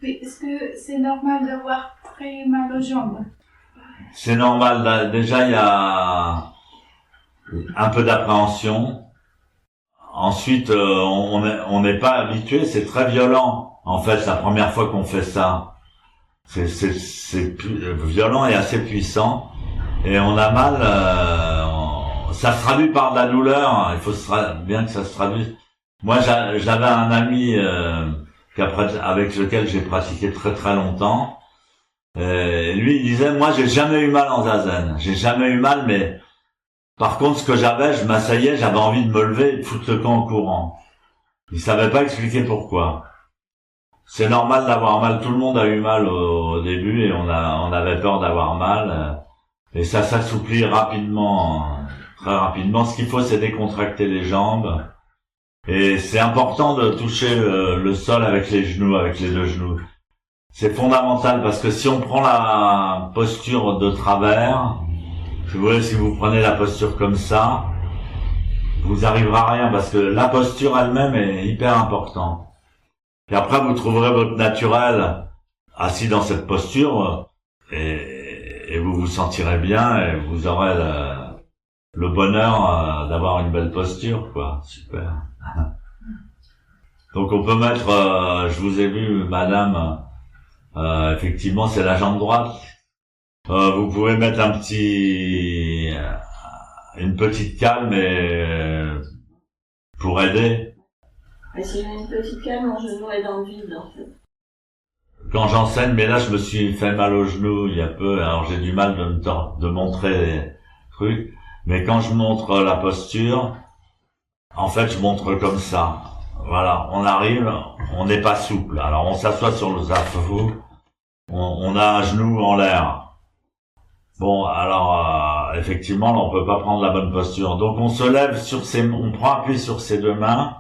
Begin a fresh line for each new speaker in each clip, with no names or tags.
Oui, est-ce que c'est normal d'avoir très mal aux jambes?
C'est normal. Déjà, il y a un peu d'appréhension. Ensuite, on n'est pas habitué. C'est très violent. En fait, la première fois qu'on fait ça, c'est violent et assez puissant. Et on a mal. Ça se traduit par de la douleur. Il faut bien que ça se traduise. Moi, j'avais un ami avec lequel j'ai pratiqué très très longtemps. Lui, il disait, moi, j'ai jamais eu mal en zazen. J'ai jamais eu mal, mais par contre, ce que j'avais, je m'asseyais, j'avais envie de me lever et de foutre le camp en courant. Il savait pas expliquer pourquoi. C'est normal d'avoir mal. Tout le monde a eu mal au début et on avait peur d'avoir mal. Et ça s'assouplit rapidement, très rapidement. Ce qu'il faut, c'est décontracter les jambes. Et c'est important de toucher le sol avec les genoux, avec les deux genoux. C'est fondamental parce que si on prend la posture de travers, si vous voulez, si vous prenez la posture comme ça, vous arriverez à rien parce que la posture elle-même est hyper importante. Et après, vous trouverez votre naturel assis dans cette posture et vous vous sentirez bien et vous aurez le bonheur d'avoir une belle posture, quoi. Super. Donc on peut mettre, je vous ai vu, madame, effectivement, c'est la jambe droite. Vous pouvez mettre une petite calme pour aider.
Mais si j'ai une petite calme, mon genou est dans le vide, en fait.
Quand j'enseigne, mais là, je me suis fait mal au genou il y a peu, alors j'ai du mal de montrer les trucs. Mais quand je montre la posture, en fait, je montre comme ça. Voilà, on arrive, on n'est pas souple. Alors, on s'assoit sur le zafou, on a un genou en l'air. Bon, alors, effectivement, là, on peut pas prendre la bonne posture. Donc, on se lève on prend appui sur ses deux mains,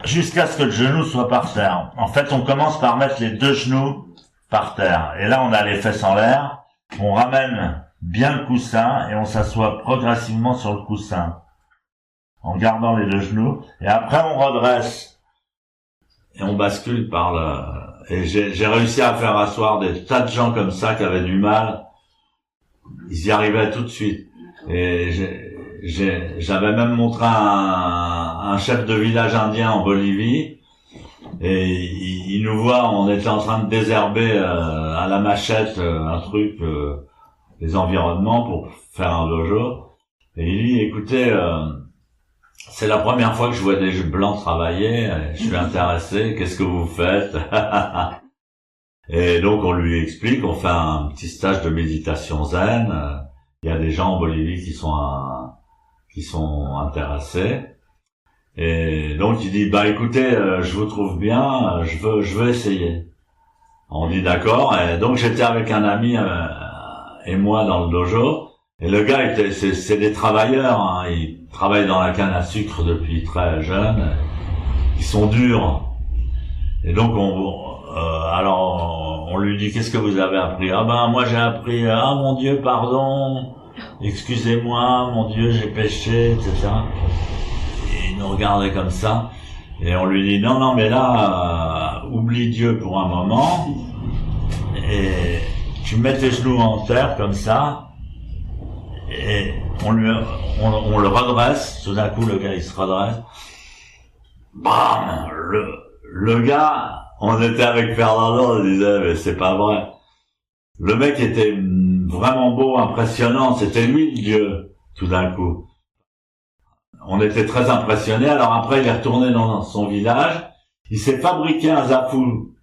jusqu'à ce que le genou soit par terre. En fait, on commence par mettre les deux genoux par terre. Et là, on a les fesses en l'air. On ramène bien le coussin et on s'assoit progressivement sur le coussin, en gardant les deux genoux. Et après, on redresse. Et on bascule et j'ai réussi à faire asseoir des tas de gens comme ça qui avaient du mal. Ils y arrivaient tout de suite. Et j'avais même montré un chef de village indien en Bolivie. Et il nous voit, on était en train de désherber à la machette un truc, les environnements pour faire un dojo. Et il dit, écoutez, c'est la première fois que je vois des blancs travailler, je suis intéressé, qu'est-ce que vous faites? Et donc on lui explique, on fait un petit stage de méditation zen, il y a des gens en Bolivie qui sont intéressés. Et donc il dit, bah écoutez, je vous trouve bien, je veux essayer. On dit d'accord, et donc j'étais avec un ami et moi dans le dojo, et le gars c'est des travailleurs, hein, ils travaillent dans la canne à sucre depuis très jeune, ils sont durs. Et donc alors on lui dit, qu'est-ce que vous avez appris? Ah ben moi j'ai appris, ah mon Dieu pardon, excusez-moi, mon Dieu j'ai péché, etc. Et il nous regardait comme ça, et on lui dit, non mais là, oublie Dieu pour un moment, et tu mets tes genoux en terre comme ça, et on le redresse. Tout d'un coup le gars il se redresse, bam, le gars, on était avec Fernando, on disait mais c'est pas vrai, le mec était vraiment beau, impressionnant, c'était lui le Dieu. Tout d'un coup on était très impressionnés. Alors après il est retourné dans son village, il s'est fabriqué un zafou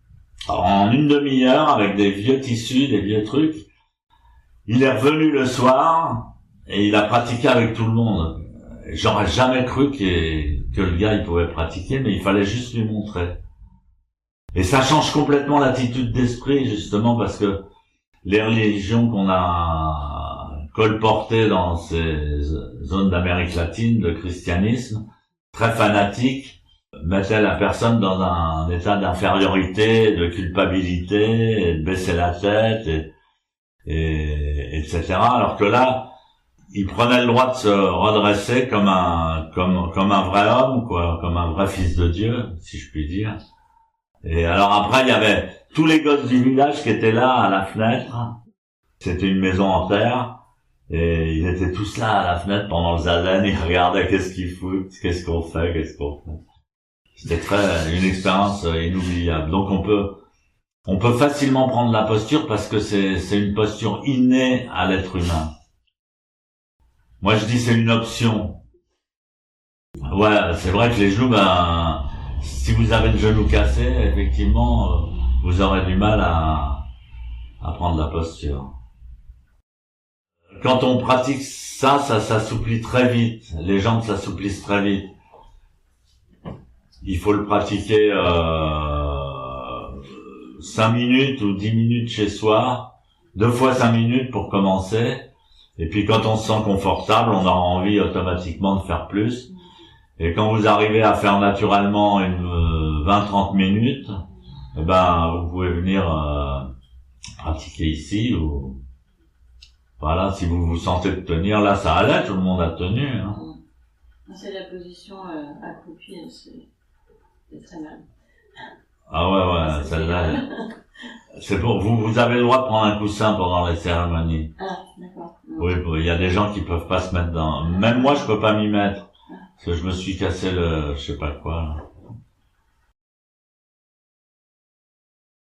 en une demi-heure avec des vieux tissus, des vieux trucs. Il est revenu le soir et il a pratiqué avec tout le monde. J'aurais jamais cru que le gars il pouvait pratiquer, mais il fallait juste lui montrer. Et ça change complètement l'attitude d'esprit, justement, parce que les religions qu'on a colportées dans ces zones d'Amérique latine de christianisme, très fanatiques, mettaient la personne dans un état d'infériorité, de culpabilité, et de baisser la tête, et etc. Alors que là, il prenait le droit de se redresser comme un vrai homme, quoi, comme un vrai fils de Dieu, si je puis dire. Et alors après, il y avait tous les gosses du village qui étaient là à la fenêtre. C'était une maison en terre. Et ils étaient tous là à la fenêtre pendant le zazen. Ils regardaient qu'est-ce qu'ils foutent, qu'est-ce qu'on fait. C'était une expérience inoubliable. Donc on peut facilement prendre la posture parce que c'est une posture innée à l'être humain. Moi je dis c'est une option. Ouais, c'est vrai que les genoux, si vous avez le genou cassé, effectivement, vous aurez du mal à prendre la posture. Quand on pratique ça s'assouplit très vite. Les jambes s'assouplissent très vite. Il faut le pratiquer 5 minutes ou 10 minutes chez soi, 2 fois 5 minutes pour commencer. Et puis quand on se sent confortable, on aura envie automatiquement de faire plus. Et quand vous arrivez à faire naturellement une 20-30 minutes, vous pouvez venir pratiquer ici ou voilà, si vous vous sentez de tenir, là ça allait, tout le monde a tenu. Hein.
C'est la position accroupie, c'est très mal.
Ah ouais, celle-là. C'est pour vous avez le droit de prendre un coussin pendant les cérémonies.
Ah, d'accord.
Oui, il y a des gens qui peuvent pas se mettre dans. Même moi, je peux pas m'y mettre parce que je me suis cassé je sais pas quoi. Là.